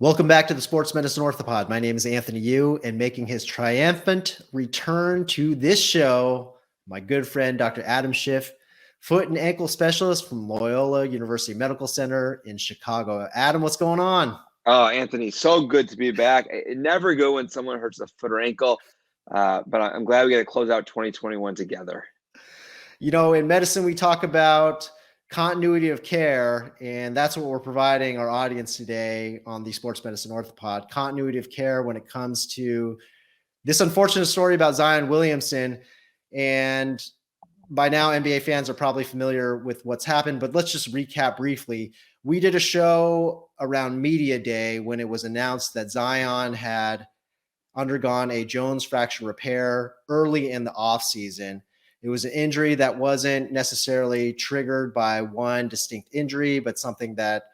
Welcome back to the Sports Medicine Orthopod. My name is Anthony Yu, and making his triumphant return to this show, my good friend, Dr. Adam Schiff, foot and ankle specialist from Loyola University Medical Center in Chicago. Adam, what's going on? Oh, Anthony, so good to be back. It never go when someone hurts a foot or ankle, but I'm glad we got to close out 2021 together. You know, in medicine, we talk about continuity of care, and that's what we're providing our audience today on the Sports Medicine Orthopod. Continuity of care when it comes to this unfortunate story about Zion Williamson. And by now, NBA fans are probably familiar with what's happened, but let's just recap briefly. We did a show around Media Day when it was announced that Zion had undergone a Jones fracture repair early in the offseason. It was an injury that wasn't necessarily triggered by one distinct injury, but something that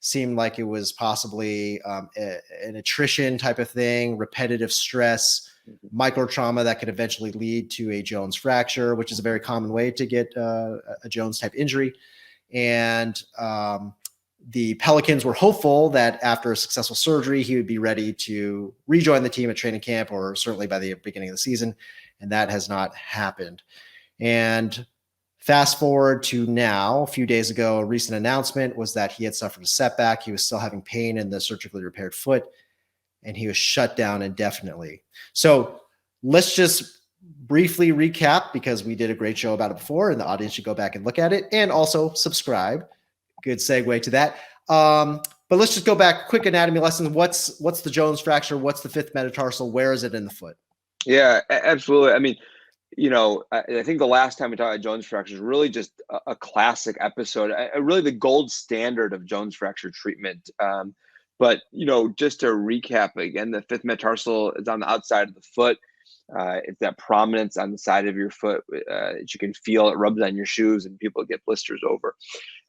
seemed like it was possibly an attrition type of thing, repetitive stress, micro trauma that could eventually lead to a Jones fracture, which is a very common way to get a Jones type injury. And the Pelicans were hopeful that after a successful surgery, he would be ready to rejoin the team at training camp, or certainly by the beginning of the season. And that has not happened. And fast forward to now, a few days ago, a recent announcement was that he had suffered a setback. He was still having pain in the surgically repaired foot, and he was shut down indefinitely. So let's just briefly recap, because we did a great show about it before, and the audience should go back and look at it, and also subscribe. Good segue to that. But let's just go back, quick anatomy lessons. What's the Jones fracture? What's the fifth metatarsal? Where is it in the foot? Yeah, absolutely. I mean, I think the last time we talked about Jones fracture is really just a classic episode, really the gold standard of Jones fracture treatment. But just to recap again, the fifth metatarsal is on the outside of the foot. It's that prominence on the side of your foot that you can feel. It rubs on your shoes, and people get blisters over.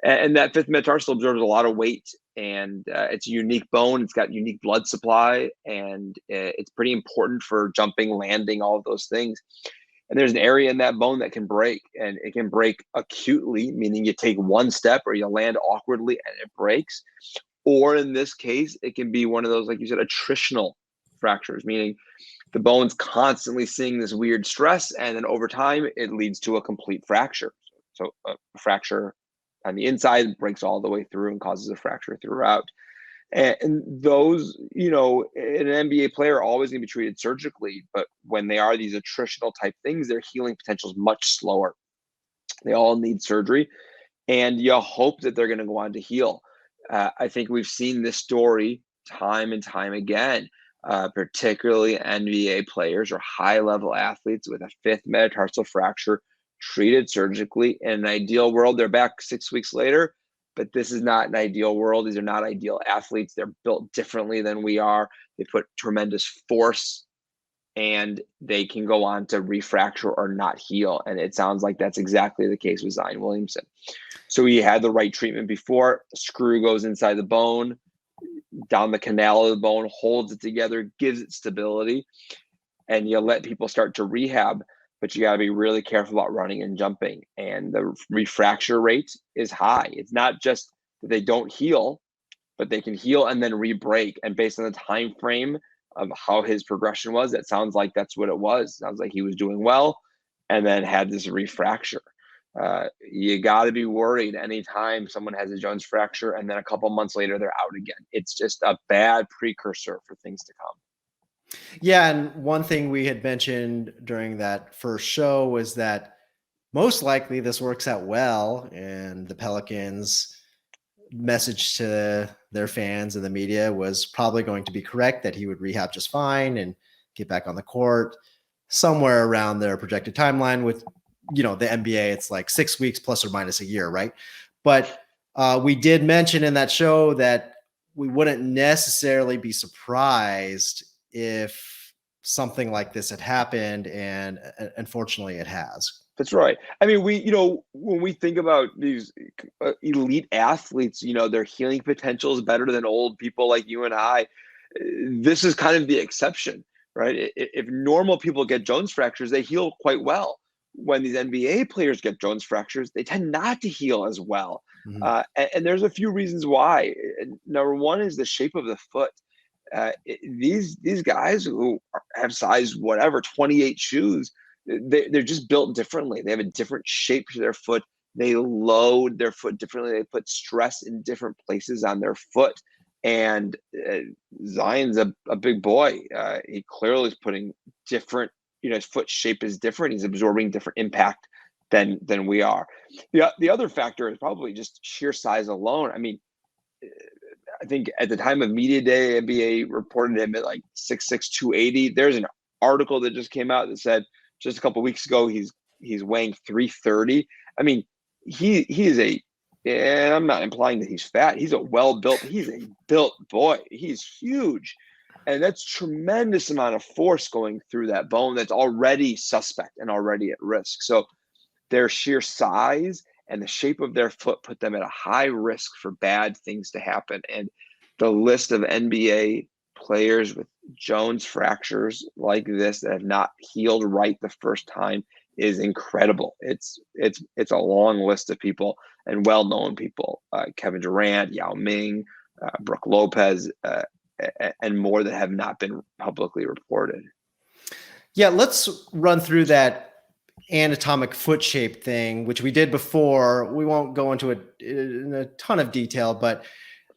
And that fifth metatarsal absorbs a lot of weight, and it's a unique bone. It's got unique blood supply, and it's pretty important for jumping, landing, all of those things. And there's an area in that bone that can break, and it can break acutely, meaning you take one step or you land awkwardly and it breaks. Or in this case, it can be one of those, like you said, attritional fractures, meaning the bone's constantly seeing this weird stress, and then over time, it leads to a complete fracture. So a fracture on the inside breaks all the way through and causes a fracture throughout. And those, an NBA player are always going to be treated surgically, but when they are these attritional type things, their healing potential is much slower. They all need surgery, and you hope that they're going to go on to heal. I think we've seen this story time and time again, particularly NBA players or high-level athletes with a fifth metatarsal fracture treated surgically. In an ideal world, they're back 6 weeks later, but this is not an ideal world. These are not ideal athletes. They're built differently than we are. They put tremendous force, and they can go on to refracture or not heal. And it sounds like that's exactly the case with Zion Williamson. So he had the right treatment before. A screw goes inside the bone, down the canal of the bone, holds it together, gives it stability, and you let people start to rehab. But you got to be really careful about running and jumping. And the refracture rate is high. It's not just that they don't heal, but they can heal and then re-break. And based on the time frame of how his progression was, that sounds like that's what it was. Sounds like he was doing well and then had this refracture. You got to be worried anytime someone has a Jones fracture and then a couple months later they're out again. It's just a bad precursor for things to come. Yeah, and one thing we had mentioned during that first show was that most likely this works out well, and the Pelicans' message to their fans and the media was probably going to be correct, that he would rehab just fine and get back on the court somewhere around their projected timeline. With, the NBA, it's like 6 weeks plus or minus a year, right? But we did mention in that show that we wouldn't necessarily be surprised if something like this had happened, and unfortunately it has. That's right. I mean, when we think about these elite athletes, their healing potential is better than old people like you and I. This is kind of the exception, right? If normal people get Jones fractures, they heal quite well. When these NBA players get Jones fractures, they tend not to heal as well. Mhm. And there's a few reasons why. Number one is the shape of the foot. These guys who have size whatever 28 shoes, they're just built differently. They have a different shape to their foot. They load their foot differently. They put stress in different places on their foot. And Zion's a big boy. He clearly is putting different, his foot shape is different. He's absorbing different impact than we are. The other factor is probably just sheer size alone. I mean, I think at the time of media day, NBA reported him at like 6'6", 280. There's an article that just came out that said just a couple of weeks ago he's weighing 330. I mean, he is and I'm not implying that he's fat. He's he's a built boy. He's huge. And that's tremendous amount of force going through that bone that's already suspect and already at risk. So their sheer size and the shape of their foot put them at a high risk for bad things to happen. And the list of NBA players with Jones fractures like this that have not healed right the first time is incredible. It's a long list of people and well-known people, Kevin Durant, Yao Ming, Brooke Lopez, and more that have not been publicly reported. Yeah, let's run through that anatomic foot shape thing, which we did before. We won't go into it in a ton of detail, but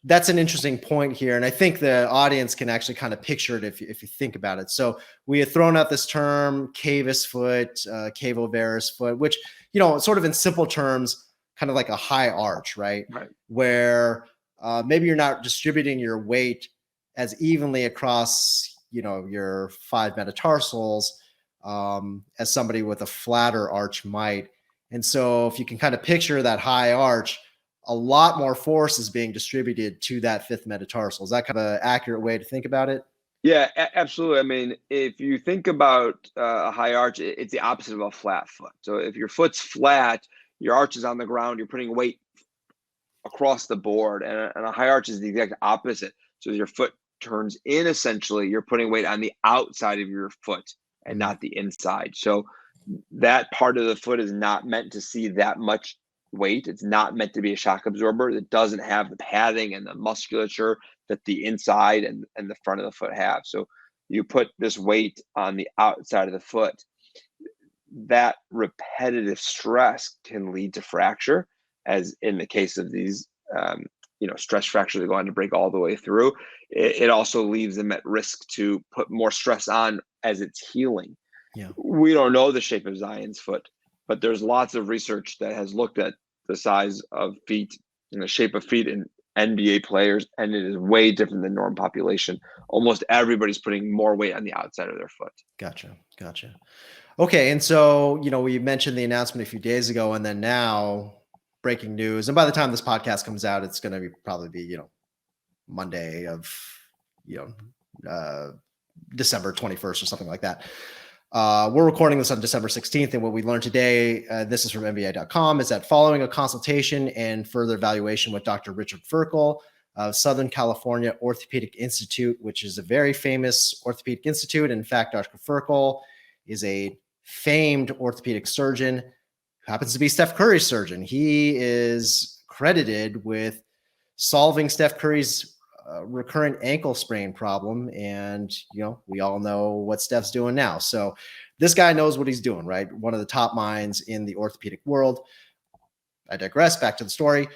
that's an interesting point here. And I think the audience can actually kind of picture it if you think about it. So we had thrown out this term, cavus foot, cavovarus foot, which, sort of in simple terms, kind of like a high arch, right? Right. Where maybe you're not distributing your weight as evenly across, your 5 metatarsals as somebody with a flatter arch might. And so if you can kind of picture that high arch, a lot more force is being distributed to that 5th metatarsal. Is that kind of an accurate way to think about it? Yeah, absolutely. I mean, if you think about a high arch, it's the opposite of a flat foot. So if your foot's flat, your arch is on the ground, you're putting weight across the board, and a high arch is the exact opposite. So as your foot turns in, essentially, you're putting weight on the outside of your foot and not the inside. So that part of the foot is not meant to see that much weight. It's not meant to be a shock absorber. It doesn't have the padding and the musculature that the inside and the front of the foot have. So you put this weight on the outside of the foot. That repetitive stress can lead to fracture, as in the case of these stress fractures that go on to break all the way through. It also leaves them at risk to put more stress on as it's healing. Yeah. We don't know the shape of Zion's foot, but there's lots of research that has looked at the size of feet and the shape of feet in NBA players, and it is way different than norm population. Almost everybody's putting more weight on the outside of their foot. Gotcha. Okay, and so, we mentioned the announcement a few days ago, and then now breaking news. And by the time this podcast comes out, it's going to probably be, Monday of, December 21st or something like that. We're recording this on December 16th. And what we learned today, this is from NBA.com, is that following a consultation and further evaluation with Dr. Richard Ferkel of Southern California Orthopaedic Institute, which is a very famous orthopedic institute. In fact, Dr. Ferkel is a famed orthopedic surgeon who happens to be Steph Curry's surgeon. He is credited with solving Steph Curry's recurrent ankle sprain problem. And, we all know what Steph's doing now. So this guy knows what he's doing, right? One of the top minds in the orthopedic world. I digress. Back to the story.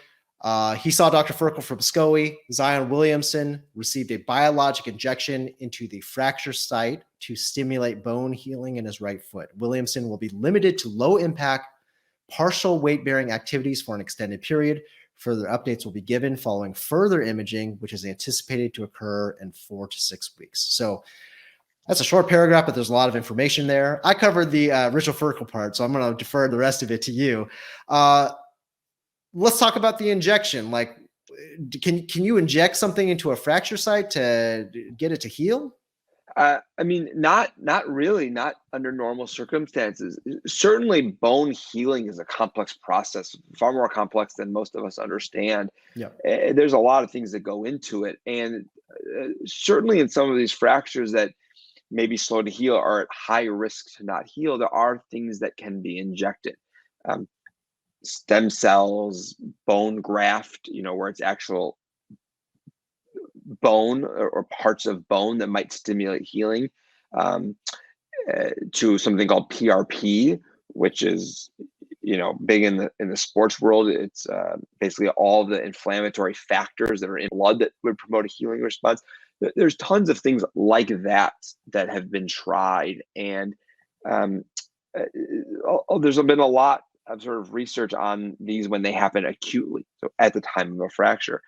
He saw Dr. Ferkel from SCOE. Zion Williamson received a biologic injection into the fracture site to stimulate bone healing in his right foot. Williamson will be limited to low impact, partial weight bearing activities for an extended period. Further updates will be given following further imaging, which is anticipated to occur in 4 to 6 weeks. So that's a short paragraph, but there's a lot of information there. I covered the Richard Ferkel part, so I'm going to defer the rest of it to you. Let's talk about the injection. Like, can you inject something into a fracture site to get it to heal? I mean, not really, not under normal circumstances. Certainly, bone healing is a complex process, far more complex than most of us understand. Yeah. There's a lot of things that go into it. And certainly in some of these fractures that may be slow to heal or at high risk to not heal, there are things that can be injected. stem cells, bone graft, where it's actual bone or parts of bone that might stimulate healing, to something called PRP, which is big in the sports world. It's basically all the inflammatory factors that are in blood that would promote a healing response. There's tons of things like that have been tried, and there's been a lot of sort of research on these when they happen acutely, so at the time of a fracture.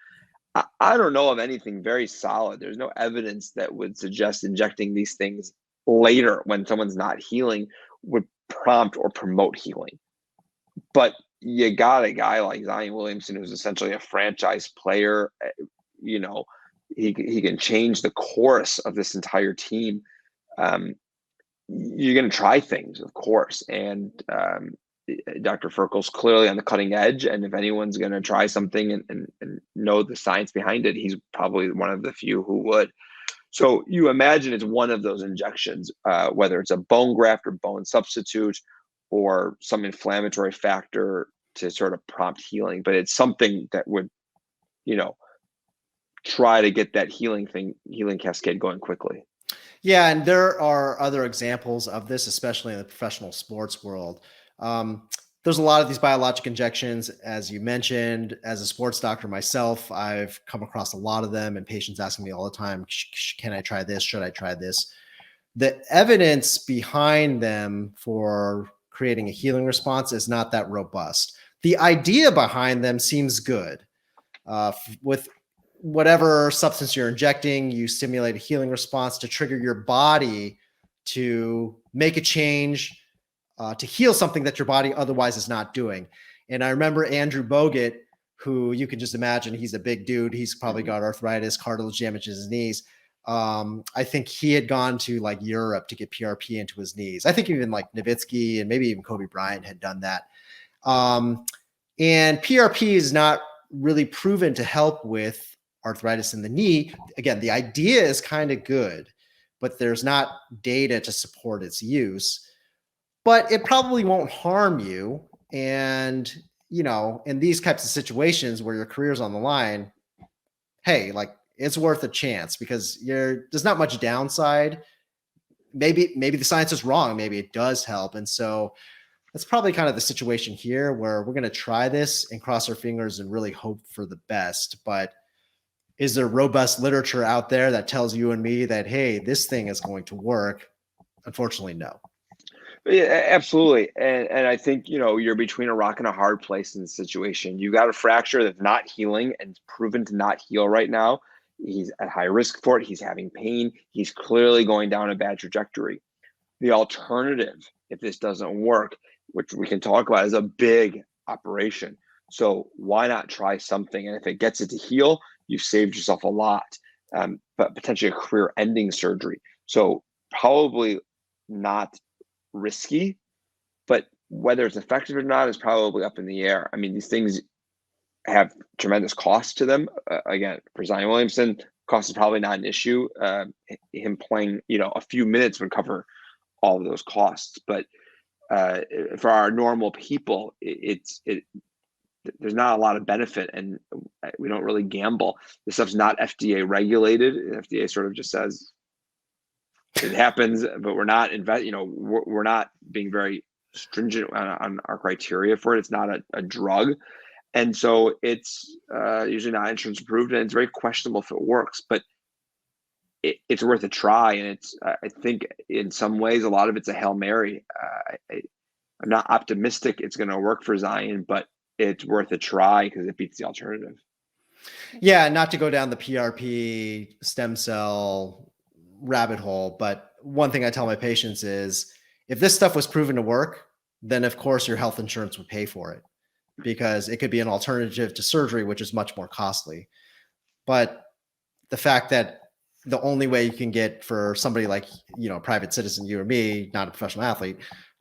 I don't know of anything very solid. There's no evidence that would suggest injecting these things later when someone's not healing would prompt or promote healing. But you got a guy like Zion Williamson, who's essentially a franchise player. He can change the course of this entire team. You're going to try things, of course. And Dr. Ferkel's clearly on the cutting edge. And if anyone's going to try something and know the science behind it, he's probably one of the few who would. So you imagine it's one of those injections, whether it's a bone graft or bone substitute or some inflammatory factor to sort of prompt healing. But it's something that would, try to get that healing cascade going quickly. Yeah, and there are other examples of this, especially in the professional sports world. There's a lot of these biologic injections, as you mentioned. As a sports doctor myself, I've come across a lot of them, and patients asking me all the time, can I try this? Should I try this? The evidence behind them for creating a healing response is not that robust. The idea behind them seems good. With whatever substance you're injecting, you stimulate a healing response to trigger your body to make a change, to heal something that your body otherwise is not doing. And I remember Andrew Bogut, who you can just imagine, he's a big dude. He's probably got arthritis, cartilage damage in his knees. I think he had gone to like Europe to get PRP into his knees. I think even like Nowitzki and maybe even Kobe Bryant had done that. And PRP is not really proven to help with arthritis in the knee. Again, the idea is kind of good, but there's not data to support its use. But it probably won't harm you. And, in these types of situations where your career's on the line, hey, like it's worth a chance because there's not much downside. Maybe the science is wrong. Maybe it does help. And so that's probably kind of the situation here where we're going to try this and cross our fingers and really hope for the best. But is there robust literature out there that tells you and me that, hey, this thing is going to work? Unfortunately, no. Yeah, absolutely. And I think, you're between a rock and a hard place in this situation. You got a fracture that's not healing and proven to not heal right now. He's at high risk for it. He's having pain. He's clearly going down a bad trajectory. The alternative, if this doesn't work, which we can talk about, is a big operation. So why not try something? And if it gets it to heal, you've saved yourself a lot, but potentially a career-ending surgery. So probably not risky, but whether it's effective or not is probably up in the air. I mean, these things have tremendous cost to them. Again, for Zion Williamson, cost is probably not an issue. Him playing, a few minutes would cover all of those costs. But for our normal people, there's not a lot of benefit, and we don't really gamble. This stuff's not FDA regulated. FDA sort of just says it happens, but we're not we're not being very stringent on our criteria for it. It's not a drug, and so it's usually not insurance approved, and it's very questionable if it works. But it's worth a try, and it's I think in some ways a lot of it's a Hail Mary. I'm not optimistic it's going to work for Zion, but it's worth a try because it beats the alternative. Yeah, not to go down the PRP stem cell rabbit hole, but one thing I tell my patients is if this stuff was proven to work, then of course your health insurance would pay for it because it could be an alternative to surgery, which is much more costly. But the fact that the only way you can get for somebody like, private citizen, you or me, not a professional athlete,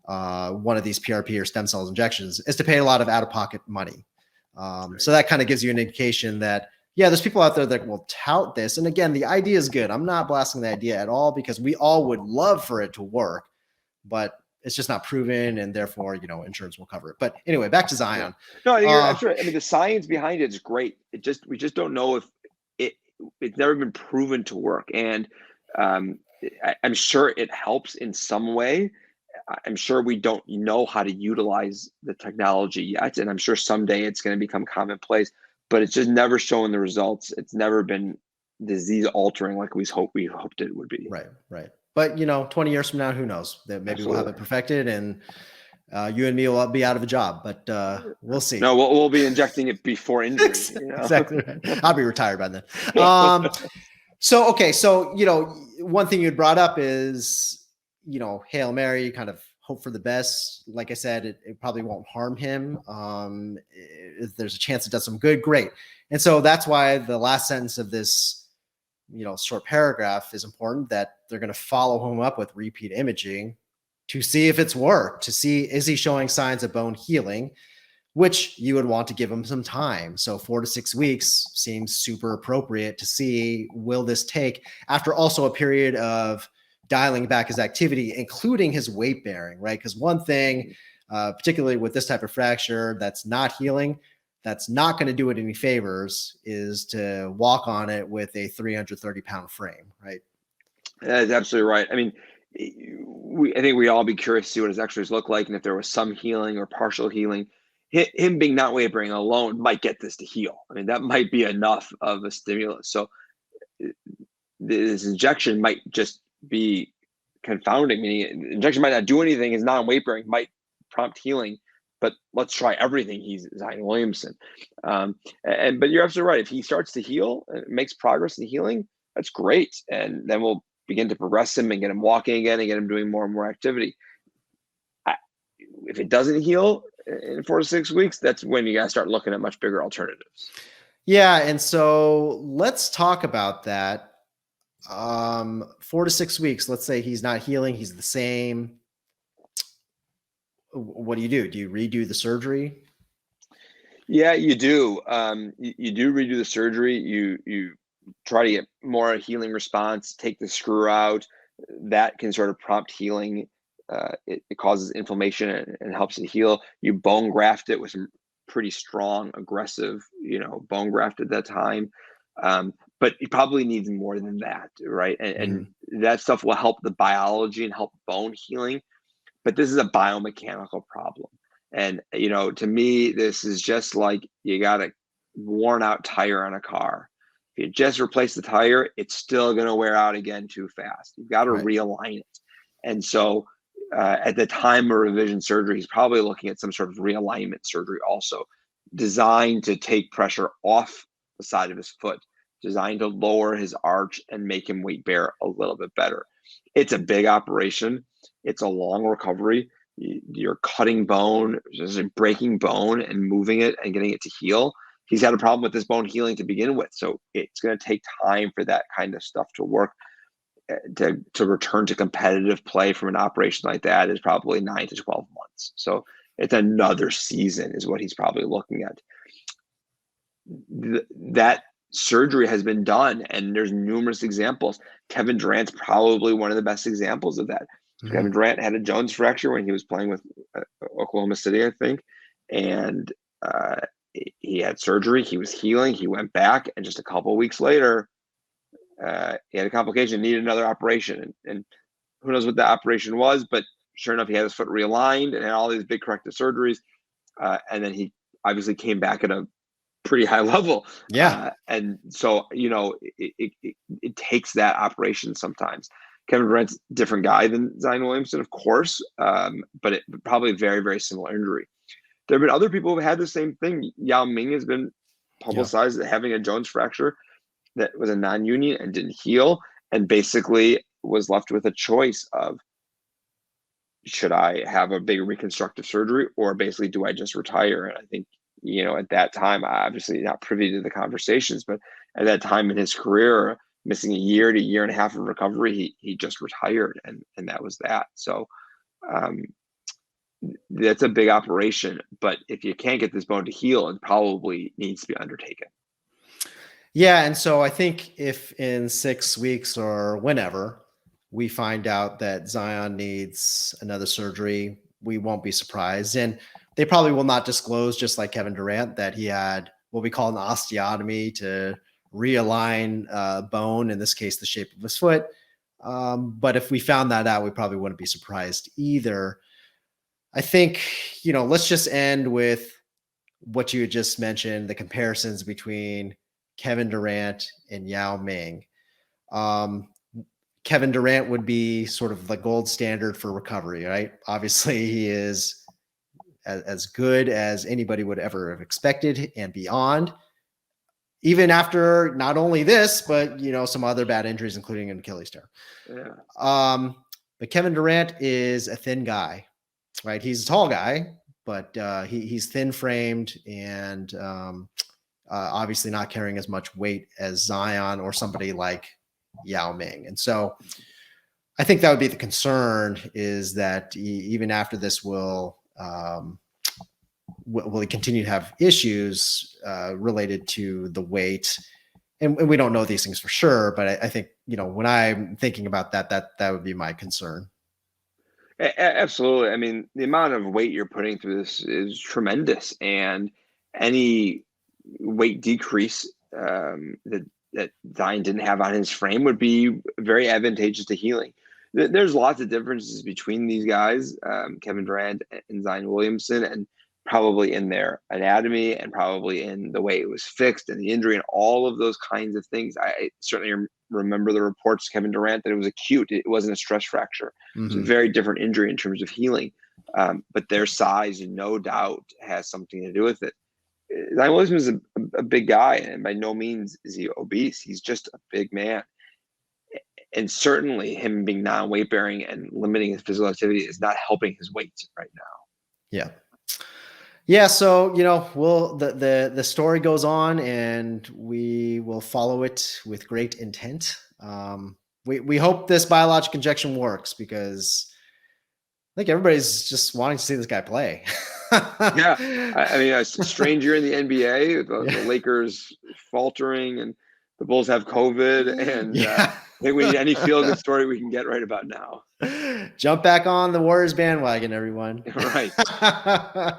one of these PRP or stem cells injections is to pay a lot of out-of-pocket money. So that kind of gives you an indication that, yeah, there's people out there that will tout this. And again, the idea is good. I'm not blasting the idea at all because we all would love for it to work. But it's just not proven, and therefore, insurance will cover it. But anyway, back to Zion. No, I think you're absolutely right. I mean, the science behind it is great. We just don't know if it's never been proven to work. And I'm sure it helps in some way. I'm sure we don't know how to utilize the technology yet, and I'm sure someday it's going to become commonplace. But it's just never shown the results. It's never been disease altering like we hoped it would be. Right. But 20 years from now, who knows? That maybe We'll have it perfected, and you and me will be out of a job. But we'll see. No, we'll be injecting it before injury. Exactly right. I'll be retired by then. So one thing you brought up is Hail Mary, kind of hope for the best. Like I said, it probably won't harm him. If there's a chance it does some good, great. And so that's why the last sentence of this short paragraph is important, that they're going to follow him up with repeat imaging to see if it's worked, to see, is he showing signs of bone healing, which you would want to give him some time. So 4 to 6 weeks seems super appropriate to see, will this take, after also a period of dialing back his activity, including his weight bearing, right? Because one thing, particularly with this type of fracture that's not healing, that's not going to do it any favors, is to walk on it with a 330-pound frame, right? That's absolutely right. I mean, I think we all be curious to see what his x-rays look like, and if there was some healing or partial healing. Him being not weight bearing alone might get this to heal. I mean, that might be enough of a stimulus. So this injection might just be confounding, meaning injection might not do anything. His non-weight bearing might prompt healing, but let's try everything. He's Zion Williamson. But you're absolutely right. If he starts to heal and makes progress in healing, that's great. And then we'll begin to progress him and get him walking again and get him doing more and more activity. If it doesn't heal in 4 to 6 weeks, that's when you got to start looking at much bigger alternatives. Yeah. And so let's talk about that. 4 to 6 weeks, let's say he's not healing, he's the same. What do? Do you redo the surgery? Yeah, you do. You do redo the surgery. You try to get more healing response, take the screw out. That can sort of prompt healing. It causes inflammation and helps it heal. You bone graft it with some pretty strong, aggressive, bone graft at that time. But it probably needs more than that, right? And that stuff will help the biology and help bone healing. But this is a biomechanical problem. And, to me, this is just like you got a worn out tire on a car. If you just replace the tire, it's still going to wear out again too fast. You've got to realign it. And so at the time of revision surgery, he's probably looking at some sort of realignment surgery also, designed to take pressure off the side of his foot, designed to lower his arch and make him weight bear a little bit better. It's a big operation. It's a long recovery. You're cutting bone, just breaking bone and moving it and getting it to heal. He's had a problem with this bone healing to begin with. So it's going to take time for that kind of stuff to work. To return to competitive play from an operation like that is probably 9 to 12 months. So it's another season is what he's probably looking at. That surgery has been done, and there's numerous examples. Kevin Durant's probably one of the best examples of that. Kevin Durant had a Jones fracture when he was playing with Oklahoma City, I think, and he had surgery. He was healing. He went back, and just a couple of weeks later, he had a complication, needed another operation, and who knows what that operation was, but sure enough, he had his foot realigned and had all these big corrective surgeries, and then he obviously came back at a pretty high level. And so it takes that operation sometimes. Kevin Durant's a different guy than Zion Williamson, of course, but it probably very, very similar injury. There have been other people who've had the same thing. Yao Ming has been publicized as having a Jones fracture that was a non-union and didn't heal, and basically was left with a choice of, should I have a big reconstructive surgery, or basically do I just retire? And I think, at that time, obviously not privy to the conversations, but at that time in his career, missing a year to year and a half of recovery, he just retired, and that was that. So that's a big operation, but if you can't get this bone to heal, it probably needs to be undertaken. Yeah. And so I think if in 6 weeks or whenever we find out that Zion needs another surgery, we won't be surprised. And they probably will not disclose, just like Kevin Durant, that he had what we call an osteotomy to realign bone, in this case, the shape of his foot. But if we found that out, we probably wouldn't be surprised either. I think, let's just end with what you had just mentioned, the comparisons between Kevin Durant and Yao Ming. Kevin Durant would be sort of the gold standard for recovery, right? Obviously, he is as good as anybody would ever have expected and beyond, even after not only this, but, some other bad injuries, including an Achilles tear. Yeah. But Kevin Durant is a thin guy, right? He's a tall guy, but he's thin framed and obviously not carrying as much weight as Zion or somebody like Yao Ming. And so I think that would be the concern, is that even after this, will he continue to have issues related to the weight? And we don't know these things for sure, but I think, when I'm thinking about that would be my concern. Absolutely. I mean, the amount of weight you're putting through this is tremendous, and any weight decrease that Zion didn't have on his frame would be very advantageous to healing. There's lots of differences between these guys, Kevin Durant and Zion Williamson, and probably in their anatomy and probably in the way it was fixed and the injury and all of those kinds of things. I certainly remember the reports, Kevin Durant, that it was acute. It wasn't a stress fracture. Mm-hmm. It was a very different injury in terms of healing. But their size, no doubt, has something to do with it. Zion Williamson is a big guy, and by no means is he obese. He's just a big man. And certainly him being non-weight bearing and limiting his physical activity is not helping his weight right now. Yeah. So, the story goes on, and we will follow it with great intent. We hope this biologic injection works, because I think everybody's just wanting to see this guy play. Yeah. I mean, a strange year in the NBA, the Lakers faltering, and the Bulls have COVID, and I think we need any feel-good story we can get right about now. Jump back on the Warriors bandwagon, everyone. Right.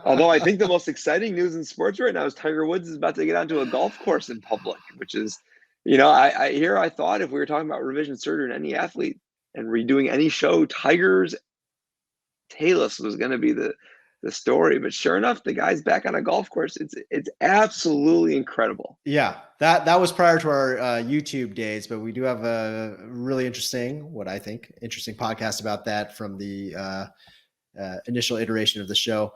Although I think the most exciting news in sports right now is Tiger Woods is about to get onto a golf course in public, which is, I thought if we were talking about revision surgery in any athlete and redoing any show, Tiger's Talus was going to be the story. But sure enough, the guy's back on a golf course. It's absolutely incredible. Yeah, that was prior to our YouTube days, but we do have a really interesting podcast about that from the initial iteration of the show.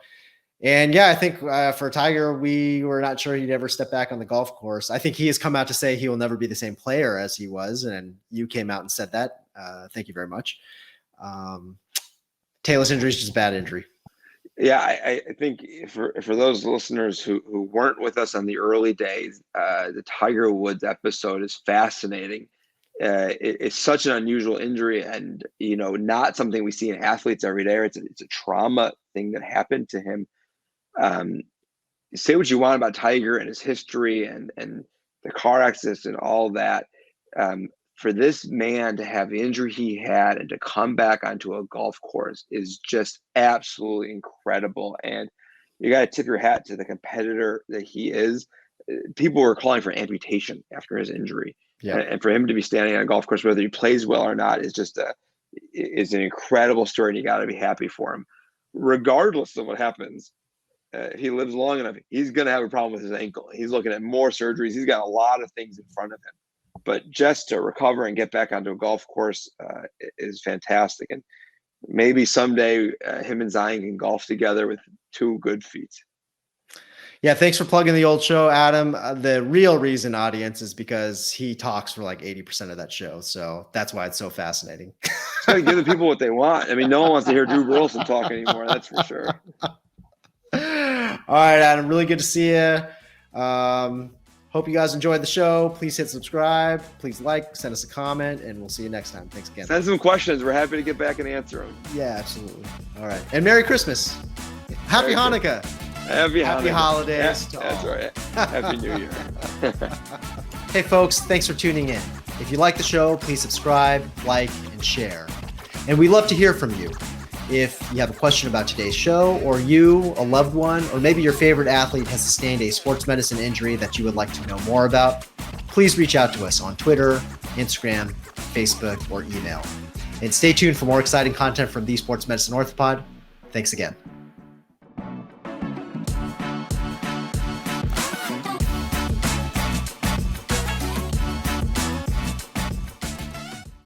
And yeah, I think for Tiger, we were not sure he'd ever step back on the golf course. I think he has come out to say he will never be the same player as he was, and you came out and said that. Thank you very much. Talus injury is just a bad injury. Yeah, I think for those listeners who weren't with us on the early days, the Tiger Woods episode is fascinating. It's such an unusual injury, and not something we see in athletes every day. It's a trauma thing that happened to him. Say what you want about Tiger and his history and the car accidents and all that. For this man to have the injury he had and to come back onto a golf course is just absolutely incredible. And you got to tip your hat to the competitor that he is. People were calling for amputation after his injury. Yeah. And for him to be standing on a golf course, whether he plays well or not, is an incredible story, and you got to be happy for him. Regardless of what happens, if he lives long enough, he's going to have a problem with his ankle. He's looking at more surgeries. He's got a lot of things in front of him. But just to recover and get back onto a golf course is fantastic. And maybe someday him and Zion can golf together with two good feet. Yeah, thanks for plugging the old show, Adam. The real reason, audience, is because he talks for like 80% of that show. So that's why it's so fascinating. It's got to give the people what they want. I mean, no one wants to hear Drew Burleson talk anymore. That's for sure. All right, Adam. Really good to see you. Hope you guys enjoyed the show. Please hit subscribe. Please send us a comment, and we'll see you next time. Thanks again. Send some questions. We're happy to get back and answer them. Yeah, absolutely. All right. And Merry Christmas. Happy Hanukkah. Happy holidays. Yeah, that's right. Happy New Year. Hey, folks, thanks for tuning in. If you like the show, please subscribe, like, and share. And we love to hear from you. If you have a question about today's show, or you, a loved one, or maybe your favorite athlete has sustained a sports medicine injury that you would like to know more about, please reach out to us on Twitter, Instagram, Facebook, or email. And stay tuned for more exciting content from the Sports Medicine Orthopod. Thanks again.